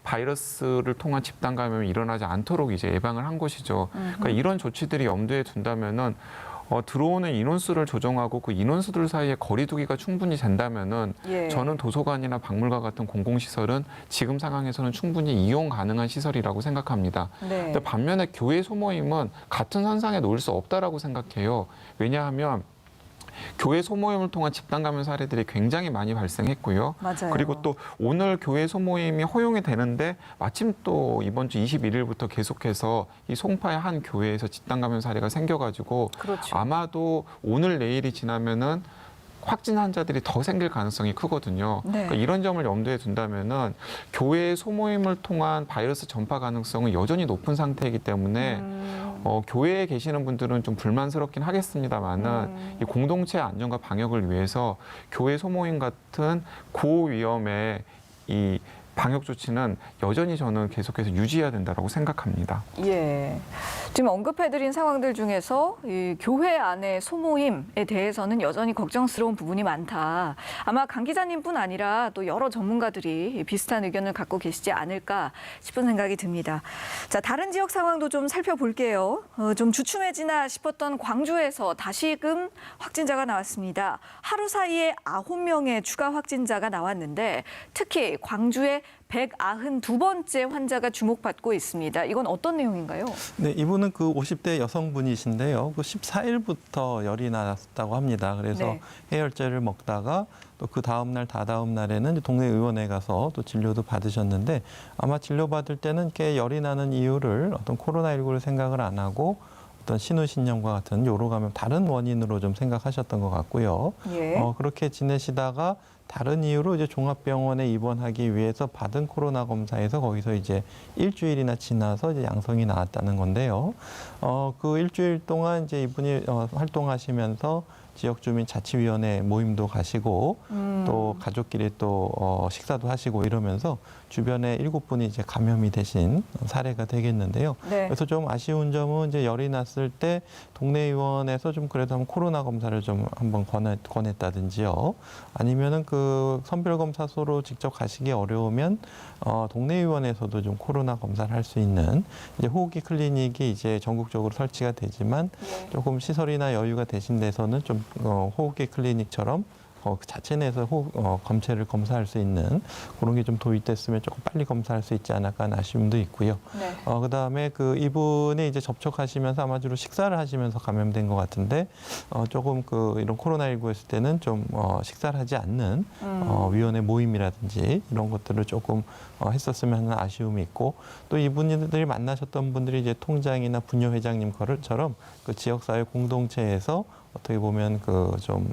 바이러스를 통한 집단 감염이 일어나지 않도록 이제 예방을 한 것이죠. 그러니까 이런 조치들이 염두에 둔다면은 들어오는 인원수를 조정하고 그 인원수들 사이에 거리 두기가 충분히 된다면은 예. 저는 도서관이나 박물관 같은 공공시설은 지금 상황에서는 충분히 이용 가능한 시설이라고 생각합니다. 네. 근데 반면에 교회 소모임은 같은 선상에 놓을 수 없다라고 생각해요. 왜냐하면 교회 소모임을 통한 집단 감염 사례들이 굉장히 많이 발생했고요. 맞아요. 그리고 또 오늘 교회 소모임이 허용이 되는데 마침 또 이번 주 21일부터 계속해서 이 송파의 한 교회에서 집단 감염 사례가 생겨가지고 그렇죠. 아마도 오늘 내일이 지나면은 확진 환자들이 더 생길 가능성이 크거든요. 네. 그러니까 이런 점을 염두에 둔다면은 교회 소모임을 통한 바이러스 전파 가능성은 여전히 높은 상태이기 때문에 교회에 계시는 분들은 좀 불만스럽긴 하겠습니다만은 이 공동체 안전과 방역을 위해서 교회 소모임 같은 고위험의 이 방역 조치는 여전히 저는 계속해서 유지해야 된다고 생각합니다. 예. 지금 언급해드린 상황들 중에서 이 교회 안의 소모임에 대해서는 여전히 걱정스러운 부분이 많다. 아마 강 기자님뿐 아니라 또 여러 전문가들이 비슷한 의견을 갖고 계시지 않을까 싶은 생각이 듭니다. 자, 다른 지역 상황도 좀 살펴볼게요. 좀 주춤해지나 싶었던 광주에서 다시금 확진자가 나왔습니다. 하루 사이에 9명의 추가 확진자가 나왔는데 특히 광주의 192번째 환자가 주목받고 있습니다. 이건 어떤 내용인가요? 네, 이분은 그 50대 여성분이신데요. 그 14일부터 열이 났다고 합니다. 그래서 네. 해열제를 먹다가 또 그 다음 날, 다다음 날에는 동네 의원에 가서 또 진료도 받으셨는데 아마 진료받을 때는 이렇게 열이 나는 이유를 어떤 코로나19를 생각을 안 하고 어떤 신우신염과 같은 요로 감염 다른 원인으로 좀 생각하셨던 것 같고요. 예. 그렇게 지내시다가 다른 이유로 이제 종합병원에 입원하기 위해서 받은 코로나 검사에서 거기서 이제 일주일이나 지나서 이제 양성이 나왔다는 건데요. 그 일주일 동안 이제 이분이 활동하시면서 지역 주민 자치위원회 모임도 가시고 또 가족끼리 또 식사도 하시고 이러면서 주변에 7분이 이제 감염이 되신 사례가 되겠는데요. 네. 그래서 좀 아쉬운 점은 이제 열이 났을 때 동네 의원에서 좀 그래도 한번 코로나 검사를 좀 한번 권했다든지요. 아니면은 그 선별검사소로 직접 가시기 어려우면 동네 의원에서도 좀 코로나 검사를 할 수 있는 이제 호흡기 클리닉이 이제 전국적으로 설치가 되지만 예. 조금 시설이나 여유가 되신 데서는 좀 호흡기 클리닉처럼 그 자체 내에서 검체를 검사할 수 있는 그런 게 좀 도입됐으면 조금 빨리 검사할 수 있지 않을까 하는 아쉬움도 있고요. 네. 그다음에 그 이분이 이제 접촉하시면서 아마 주로 식사를 하시면서 감염된 것 같은데 조금 그 이런 코로나19 했을 때는 좀 식사를 하지 않는 위원회 모임이라든지 이런 것들을 조금 했었으면 하는 아쉬움이 있고 또 이분들이 만나셨던 분들이 이제 통장이나 분녀회장님처럼 그 지역사회 공동체에서 어떻게 보면 그 좀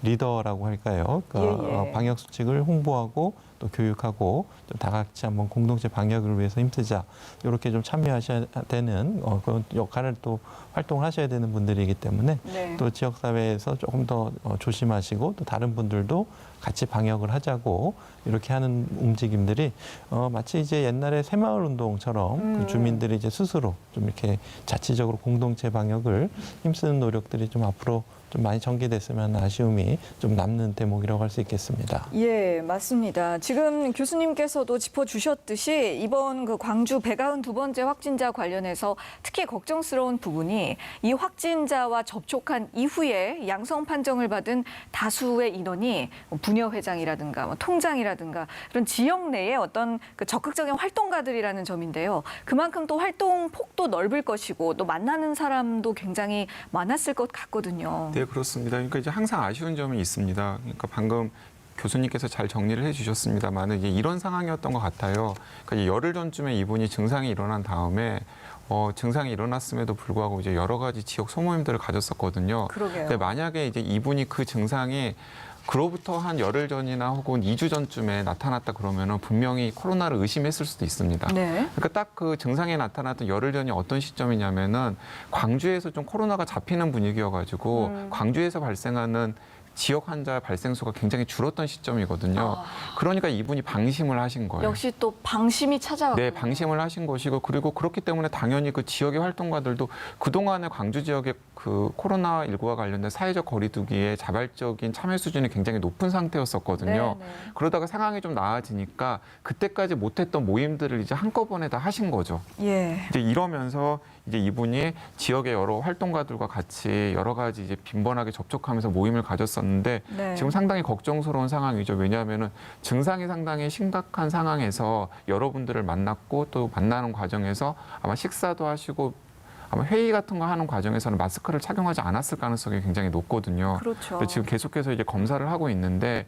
리더라고 할까요? 예. 방역 수칙을 홍보하고 또 교육하고 좀 다 같이 한번 공동체 방역을 위해서 힘쓰자 이렇게 좀 참여하셔야 되는 그런 역할을 또 활동을 하셔야 되는 분들이기 때문에 네. 또 지역 사회에서 조금 더 조심하시고 또 다른 분들도 같이 방역을 하자고 이렇게 하는 움직임들이 마치 이제 옛날에 새마을 운동처럼 그 주민들이 이제 스스로 좀 이렇게 자치적으로 공동체 방역을 힘쓰는 노력들이 좀 앞으로 좀 많이 전개됐으면 하는 아쉬움이 좀 남는 대목이라고 할 수 있겠습니다. 예, 맞습니다. 지금 지금 교수님께서도 짚어주셨듯이 이번 그 광주 192번째 확진자 관련해서 특히 걱정스러운 부분이 이 확진자와 접촉한 이후에 양성 판정을 받은 다수의 인원이 부녀회장이라든가 통장이라든가 그런 지역 내에 어떤 그 적극적인 활동가들이라는 점인데요. 그만큼 또 활동 폭도 넓을 것이고 또 만나는 사람도 굉장히 많았을 것 같거든요. 네, 그렇습니다. 그러니까 이제 항상 아쉬운 점이 있습니다. 그러니까 방금 교수님께서 잘 정리를 해주셨습니다만 이제 이런 상황이었던 것 같아요. 그러니까 이제 열흘 전쯤에 이분이 증상이 일어난 다음에 증상이 일어났음에도 불구하고 이제 여러 가지 지역 소모임들을 가졌었거든요. 그러게요. 근데 만약에 이제 이분이 그 증상이 그로부터 한 열흘 전이나 혹은 2주 전쯤에 나타났다 그러면은 분명히 코로나를 의심했을 수도 있습니다. 네. 그러니까 딱 그 증상이 나타났던 열흘 전이 어떤 시점이냐면은 광주에서 좀 코로나가 잡히는 분위기여가지고 광주에서 발생하는 지역 환자 발생수가 굉장히 줄었던 시점이거든요. 그러니까 이분이 방심을 하신 거예요. 역시 또 방심이 찾아왔군요. 네, 방심을 하신 것이고 그리고 그렇기 때문에 당연히 그 지역의 활동가들도 그동안의 광주 지역의 그 코로나19와 관련된 사회적 거리두기의 자발적인 참여 수준이 굉장히 높은 상태였었거든요. 네네. 그러다가 상황이 좀 나아지니까 그때까지 못했던 모임들을 이제 한꺼번에 다 하신 거죠. 예. 이제 이러면서 이제 이분이 지역의 여러 활동가들과 같이 여러 가지 이제 빈번하게 접촉하면서 모임을 가졌었는데 네. 지금 상당히 걱정스러운 상황이죠. 왜냐하면은 증상이 상당히 심각한 상황에서 여러분들을 만났고 또 만나는 과정에서 아마 식사도 하시고 아마 회의 같은 거 하는 과정에서는 마스크를 착용하지 않았을 가능성이 굉장히 높거든요. 그렇죠. 그래서 지금 계속해서 이제 검사를 하고 있는데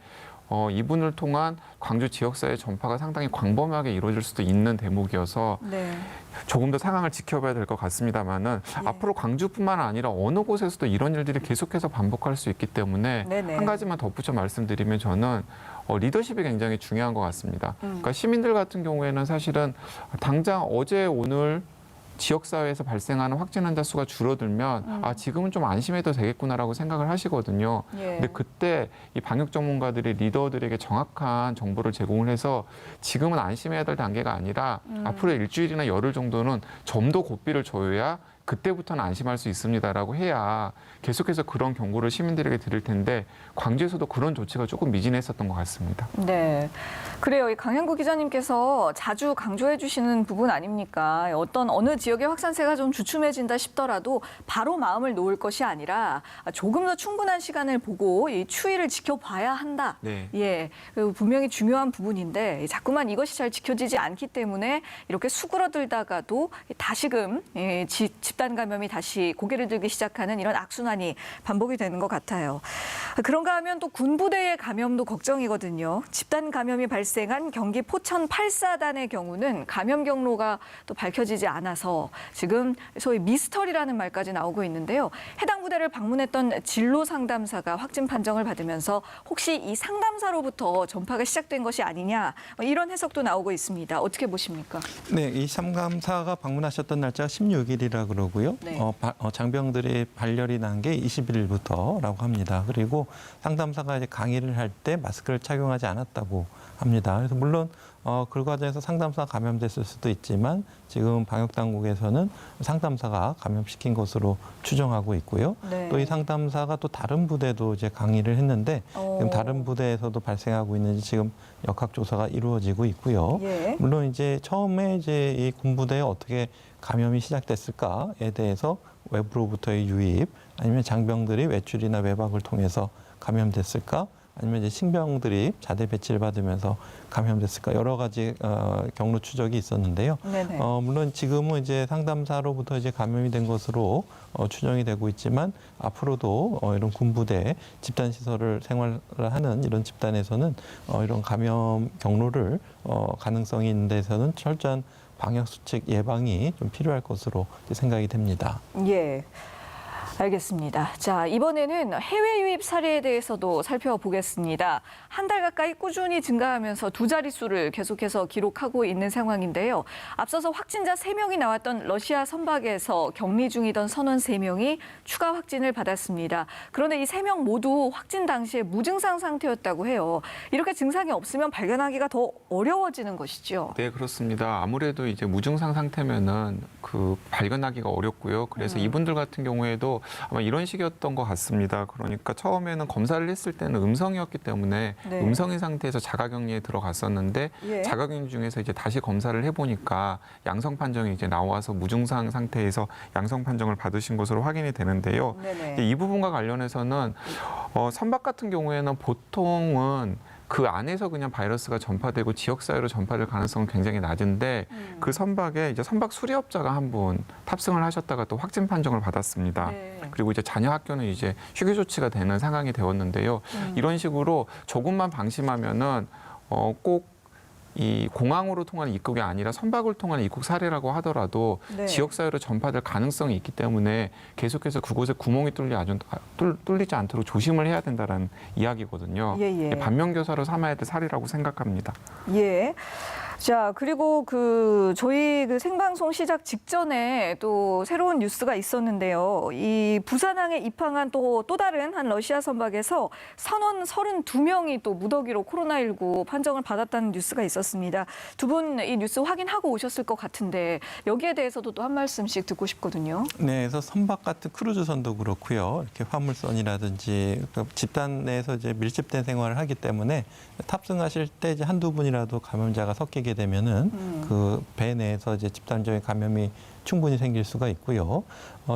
이분을 통한 광주 지역사회 전파가 상당히 광범위하게 이루어질 수도 있는 대목이어서 네. 조금 더 상황을 지켜봐야 될 것 같습니다만은 앞으로 광주뿐만 아니라 어느 곳에서도 이런 일들이 계속해서 반복할 수 있기 때문에 네네. 한 가지만 덧붙여 말씀드리면 저는 리더십이 굉장히 중요한 것 같습니다. 그러니까 시민들 같은 경우에는 사실은 당장 어제 오늘 지역사회에서 발생하는 확진 환자 수가 줄어들면 지금은 좀 안심해도 되겠구나라고 생각을 하시거든요. 예. 근데 그때 이 방역 전문가들이 리더들에게 정확한 정보를 제공을 해서 지금은 안심해야 될 단계가 아니라 앞으로 일주일이나 열흘 정도는 좀 더 고삐를 줘야 그때부터는 안심할 수 있습니다라고 해야 계속해서 그런 경고를 시민들에게 드릴 텐데 광주에서도 그런 조치가 조금 미진했었던 것 같습니다. 네. 그래요. 이 강현구 기자님께서 자주 강조해 주시는 부분 아닙니까? 어느 지역의 확산세가 좀 주춤해진다 싶더라도 바로 마음을 놓을 것이 아니라 조금 더 충분한 시간을 보고 이 추이를 지켜봐야 한다. 네. 예. 분명히 중요한 부분인데 자꾸만 이것이 잘 지켜지지 않기 때문에 이렇게 수그러들다가도 다시금 집단 감염이 다시 고개를 들기 시작하는 이런 악순환이 반복이 되는 것 같아요. 그런가 하면 또 군부대의 감염도 걱정이거든요. 집단 감염이 발생한 경기 포천 8사단의 경우는 감염 경로가 또 밝혀지지 않아서 지금 소위 미스터리라는 말까지 나오고 있는데요. 해당 부대를 방문했던 진로 상담사가 확진 판정을 받으면서 혹시 이 상담사로부터 전파가 시작된 것이 아니냐 이런 해석도 나오고 있습니다. 어떻게 보십니까? 네, 이 상담사가 방문하셨던 날짜가 16일이라 그러고요. 네. 장병들이 발열이 난 게 21일부터라고 합니다. 그리고 상담사가 이제 강의를 할 때 마스크를 착용하지 않았다고 합니다. 그래서 물론 그 과정에서 상담사가 감염됐을 수도 있지만 지금 방역 당국에서는 상담사가 감염시킨 것으로 추정하고 있고요. 네. 또 이 상담사가 또 다른 부대도 이제 강의를 했는데 지금 다른 부대에서도 발생하고 있는지 지금 역학 조사가 이루어지고 있고요. 예. 물론 이제 처음에 이제 이 군부대에 어떻게 감염이 시작됐을까에 대해서 외부로부터의 유입 아니면 장병들이 외출이나 외박을 통해서 감염됐을까? 아니면 이제 신병들이 자대 배치를 받으면서 감염됐을까? 여러 가지 경로 추적이 있었는데요. 네네. 물론 지금은 이제 상담사로부터 이제 감염이 된 것으로 추정이 되고 있지만 앞으로도 이런 군부대 집단 시설을 생활을 하는 이런 집단에서는 이런 감염 경로를 가능성이 있는 데서는 철저한 방역 수칙 예방이 좀 필요할 것으로 생각이 됩니다. 예. 알겠습니다. 자, 이번에는 해외 유입 사례에 대해서도 살펴보겠습니다. 한 달 가까이 꾸준히 증가하면서 두 자릿수를 계속해서 기록하고 있는 상황인데요. 앞서서 확진자 3명이 나왔던 러시아 선박에서 격리 중이던 선원 3명이 추가 확진을 받았습니다. 그런데 이 3명 모두 확진 당시에 무증상 상태였다고 해요. 이렇게 증상이 없으면 발견하기가 더 어려워지는 것이죠. 네, 그렇습니다. 아무래도 이제 무증상 상태면은 그 발견하기가 어렵고요. 그래서 이분들 같은 경우에도 아마 이런 식이었던 것 같습니다. 그러니까 처음에는 검사를 했을 때는 음성이었기 때문에 네. 음성인 상태에서 자가격리에 들어갔었는데 예. 자가격리 중에서 이제 다시 검사를 해보니까 양성 판정이 이제 나와서 무증상 상태에서 양성 판정을 받으신 것으로 확인이 되는데요. 네네. 이 부분과 관련해서는 선박 같은 경우에는 보통은 그 안에서 그냥 바이러스가 전파되고 지역 사회로 전파될 가능성은 굉장히 낮은데 그 선박에 이제 선박 수리업자가 한 분 탑승을 하셨다가 또 확진 판정을 받았습니다. 네. 그리고 이제 자녀 학교는 이제 휴교 조치가 되는 상황이 되었는데요. 이런 식으로 조금만 방심하면은 꼭 이 공항으로 통한 입국이 아니라 선박을 통한 입국 사례라고 하더라도 네. 지역 사회로 전파될 가능성이 있기 때문에 계속해서 그곳에 구멍이 뚫리지 않도록 조심을 해야 된다는 이야기거든요. 예, 예. 반면교사로 삼아야 될 사례라고 생각합니다. 예. 자, 그리고 저희 생방송 시작 직전에 또 새로운 뉴스가 있었는데요. 이 부산항에 입항한 또 다른 한 러시아 선박에서 선원 32명이 또 무더기로 코로나19 판정을 받았다는 뉴스가 있었습니다. 두 분 이 뉴스 확인하고 오셨을 것 같은데 여기에 대해서도 또 한 말씀씩 듣고 싶거든요. 네, 그래서 선박 같은 크루즈선도 그렇고요. 이렇게 화물선이라든지 집단 내에서 이제 밀집된 생활을 하기 때문에 탑승하실 때 이제 한두 분이라도 감염자가 섞이게 되면은 그 배 내에서 이제 집단적인 감염이 충분히 생길 수가 있고요.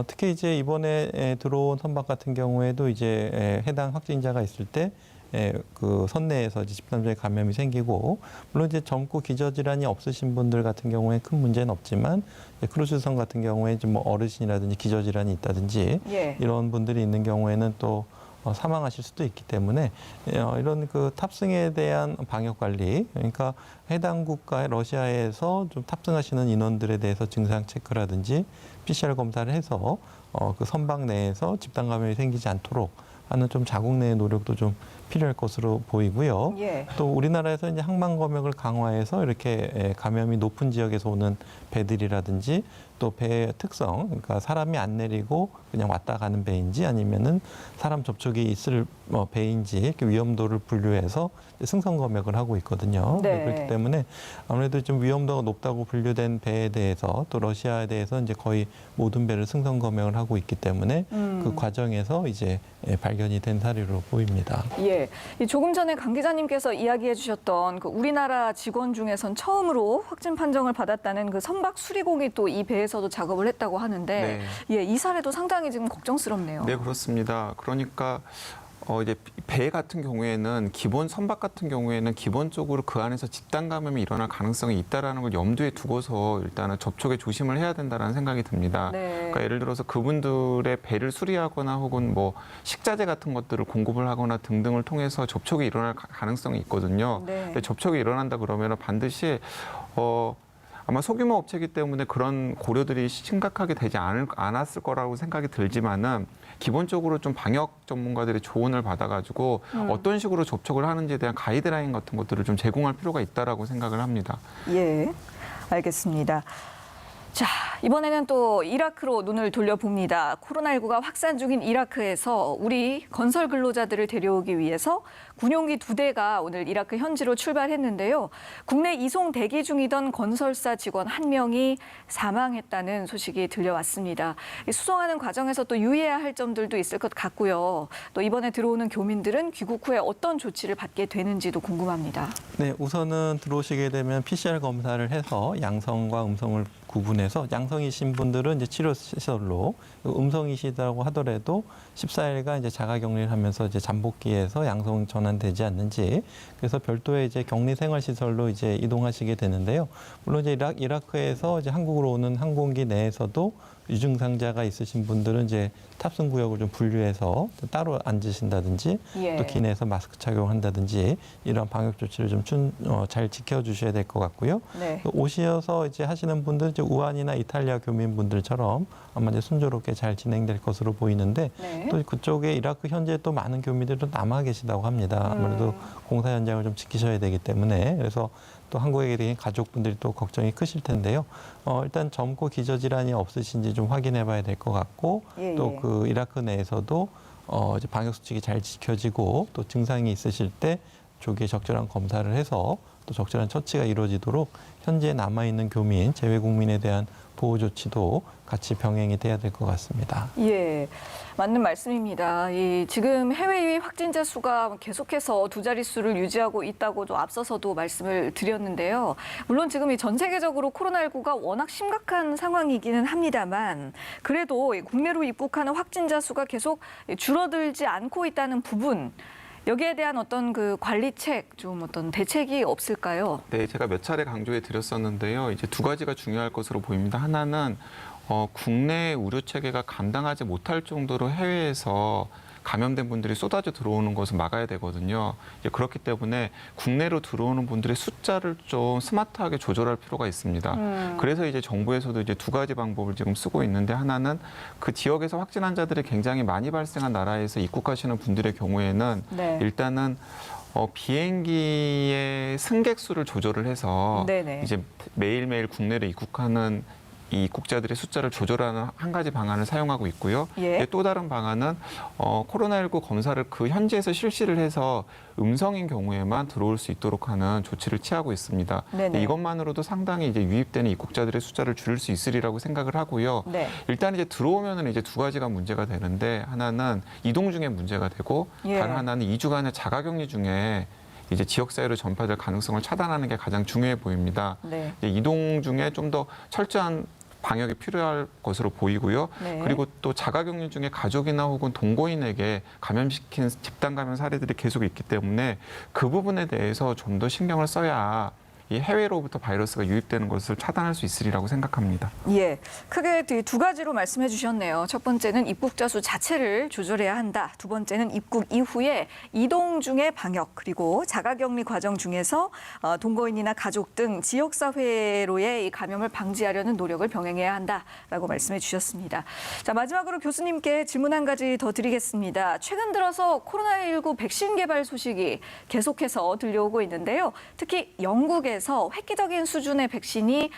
특히 이제 이번에 들어온 선박 같은 경우에도 이제 해당 확진자가 있을 때 그 선내에서 이제 집단적인 감염이 생기고, 물론 이제 젊고 기저질환이 없으신 분들 같은 경우에 큰 문제는 없지만 크루즈선 같은 경우에 좀 뭐 어르신이라든지 기저질환이 있다든지 예. 이런 분들이 있는 경우에는 또 사망하실 수도 있기 때문에 이런 그 탑승에 대한 방역 관리, 그러니까 해당 국가의 러시아에서 좀 탑승하시는 인원들에 대해서 증상 체크라든지 PCR 검사를 해서 그 선박 내에서 집단 감염이 생기지 않도록 하는 좀 자국 내의 노력도 좀 필요할 것으로 보이고요. 예. 또 우리나라에서 이제 항만 검역을 강화해서 이렇게 감염이 높은 지역에서 오는 배들이라든지 또 배의 특성, 그러니까 사람이 안 내리고 그냥 왔다 가는 배인지 아니면은 사람 접촉이 있을 배인지 이렇게 위험도를 분류해서 승선 검역을 하고 있거든요. 네. 그렇기 때문에 아무래도 좀 위험도가 높다고 분류된 배에 대해서 또 러시아에 대해서 이제 거의 모든 배를 승선 검역을 하고 있기 때문에 그 과정에서 이제 발견이 된 사례로 보입니다. 예. 조금 전에 강 기자님께서 이야기해 주셨던 그 우리나라 직원 중에선 처음으로 확진 판정을 받았다는 그 선박 수리공이 또 이 배에서도 작업을 했다고 하는데 예, 이 사례도 상당히 지금 걱정스럽네요. 네, 그렇습니다. 그러니까 이제 배 같은 경우에는 선박 같은 경우에는 기본적으로 그 안에서 집단 감염이 일어날 가능성이 있다라는 걸 염두에 두고서 일단은 접촉에 조심을 해야 된다라는 생각이 듭니다. 네. 그러니까 예를 들어서 그분들의 배를 수리하거나 혹은 뭐 식자재 같은 것들을 공급을 하거나 등등을 통해서 접촉이 일어날 가능성이 있거든요. 네. 근데 접촉이 일어난다 그러면 반드시 아마 소규모 업체이기 때문에 그런 고려들이 심각하게 되지 않았을 거라고 생각이 들지만은 기본적으로 좀 방역 전문가들의 조언을 받아가지고 어떤 식으로 접촉을 하는지에 대한 가이드라인 같은 것들을 좀 제공할 필요가 있다라고 생각을 합니다. 예, 알겠습니다. 자, 이번에는 또 이라크로 눈을 돌려봅니다. 코로나19가 확산 중인 이라크에서 우리 건설 근로자들을 데려오기 위해서 군용기 2대가 오늘 이라크 현지로 출발했는데요. 국내 이송 대기 중이던 건설사 직원 1명이 사망했다는 소식이 들려왔습니다. 수송하는 과정에서 또 유의해야 할 점들도 있을 것 같고요. 또 이번에 들어오는 교민들은 귀국 후에 어떤 조치를 받게 되는지도 궁금합니다. 네, 우선은 들어오시게 되면 PCR 검사를 해서 양성과 음성을 구분해서 양성이신 분들은 이제 치료시설로, 음성이시다고 하더라도 14일간 이제 자가격리를 하면서 이제 잠복기에서 양성 전환되지 않는지, 그래서 별도의 이제 격리 생활시설로 이제 이동하시게 되는데요. 물론 이제 이라크에서 이제 한국으로 오는 항공기 내에서도 유증상자가 있으신 분들은 이제 탑승 구역을 좀 분류해서 따로 앉으신다든지 예. 또 기내에서 마스크 착용한다든지 이런 방역 조치를 좀 잘 지켜주셔야 될 것 같고요. 네. 오셔서 이제 하시는 분들 이제 우한이나 이탈리아 교민분들처럼 아마 이제 순조롭게 잘 진행될 것으로 보이는데 네. 또 그쪽에 이라크 현지에 또 많은 교민들도 남아 계시다고 합니다. 아무래도 공사 현장을 좀 지키셔야 되기 때문에 그래서 또 한국에 계신 가족분들이 또 걱정이 크실 텐데요. 일단 젊고 기저질환이 없으신지 좀 확인해 봐야 될 것 같고 예, 또 예. 그 이라크 내에서도 이제 방역 수칙이 잘 지켜지고 또 증상이 있으실 때 조기에 적절한 검사를 해서 또 적절한 처치가 이루어지도록 현지에 남아 있는 교민, 재외 국민에 대한 보호 조치도 같이 병행이 돼야 될 것 같습니다. 예, 맞는 말씀입니다. 지금 해외 확진자 수가 계속해서 두 자릿수를 유지하고 있다고도 앞서서도 말씀을 드렸는데요. 물론 지금 전 세계적으로 코로나19가 워낙 심각한 상황이기는 합니다만 그래도 국내로 입국하는 확진자 수가 계속 줄어들지 않고 있다는 부분, 여기에 대한 어떤 그 관리책, 좀 어떤 대책이 없을까요? 네, 제가 몇 차례 강조해 드렸었는데요. 이제 두 가지가 중요할 것으로 보입니다. 하나는 국내 의료 체계가 감당하지 못할 정도로 해외에서 감염된 분들이 쏟아져 들어오는 것을 막아야 되거든요. 이제 그렇기 때문에 국내로 들어오는 분들의 숫자를 좀 스마트하게 조절할 필요가 있습니다. 그래서 이제 정부에서도 이제 두 가지 방법을 지금 쓰고 있는데, 하나는 그 지역에서 확진 환자들이 굉장히 많이 발생한 나라에서 입국하시는 분들의 경우에는 네. 일단은 비행기의 승객 수를 조절을 해서 네네. 이제 매일매일 국내로 입국하는 이 입국자들의 숫자를 조절하는 한 가지 방안을 사용하고 있고요. 예. 또 다른 방안은 코로나19 검사를 그 현지에서 실시를 해서 음성인 경우에만 들어올 수 있도록 하는 조치를 취하고 있습니다. 네네. 이것만으로도 상당히 이제 유입되는 입국자들의 숫자를 줄일 수 있으리라고 생각을 하고요. 네. 일단 이제 들어오면은 이제 두 가지가 문제가 되는데, 하나는 이동 중에 문제가 되고, 예. 다른 하나는 2주간의 자가격리 중에 이제 지역사회로 전파될 가능성을 차단하는 게 가장 중요해 보입니다. 네. 이제 이동 중에 좀 더 철저한 방역이 필요할 것으로 보이고요. 네. 그리고 또 자가격리 중에 가족이나 혹은 동거인에게 감염시킨 집단 감염 사례들이 계속 있기 때문에 그 부분에 대해서 좀 더 신경을 써야 이 해외로부터 바이러스가 유입되는 것을 차단할 수 있으리라고 생각합니다. 예, 크게 두 가지로 말씀해 주셨네요. 첫 번째는 입국자 수 자체를 조절해야 한다. 두 번째는 입국 이후에 이동 중의 방역, 그리고 자가격리 과정 중에서 동거인이나 가족 등 지역사회로의 이 감염을 방지하려는 노력을 병행해야 한다라고 말씀해 주셨습니다. 자, 마지막으로 교수님께 질문 한 가지 더 드리겠습니다. 최근 들어서 코로나19 백신 개발 소식이 계속해서 들려오고 있는데요. 특히 영국에서 획기적인 수준의 백신이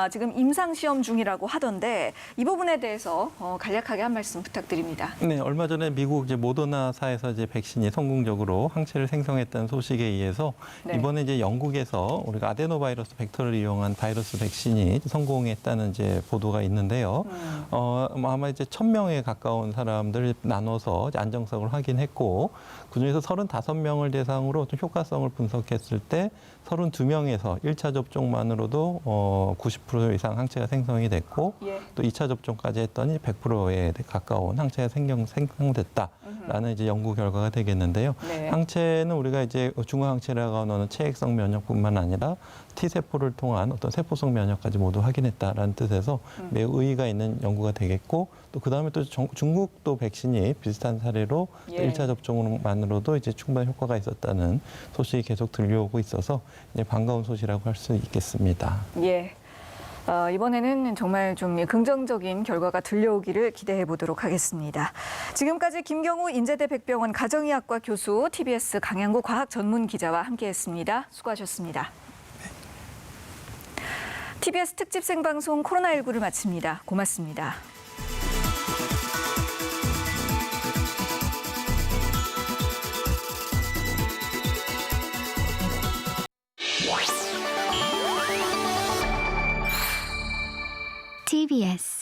지금 임상시험 중이라고 하던데 이 부분에 대해서 간략하게 한 말씀 부탁드립니다. 네, 얼마 전에 미국 이제 모더나사에서 이제 백신이 성공적으로 항체를 생성했다는 소식에 의해서 네. 이번에 이제 영국에서 우리가 아데노바이러스 벡터를 이용한 바이러스 백신이 성공했다는 이제 보도가 있는데요. 아마 이제 1,000명에 가까운 사람들을 나눠서 이제 안정성을 확인했고, 그중에서 35명을 대상으로 좀 효과성을 분석했을 때 32명에서 1차 접종만으로도 90% 이상 항체가 생성이 됐고, 예. 또 2차 접종까지 했더니 100%에 가까운 항체가 생성됐다라는 이제 연구 결과가 되겠는데요. 네. 항체는 우리가 이제 중화항체라고 하는 체액성 면역뿐만 아니라 T세포를 통한 어떤 세포성 면역까지 모두 확인했다라는 뜻에서 매우 의의가 있는 연구가 되겠고, 또 그다음에 또 중국도 백신이 비슷한 사례로 예. 1차 접종만으로도 이제 충분한 효과가 있었다는 소식이 계속 들려오고 있어서 이제 반가운 소식이라고 할 수 있겠습니다. 예. 이번에는 정말 좀 긍정적인 결과가 들려오기를 기대해 보도록 하겠습니다. 지금까지 김경우 인제대 백병원 가정의학과 교수, TBS 강양구 과학전문기자와 함께했습니다. 수고하셨습니다. TBS 특집 생방송 코로나19를 마칩니다. 고맙습니다. TBS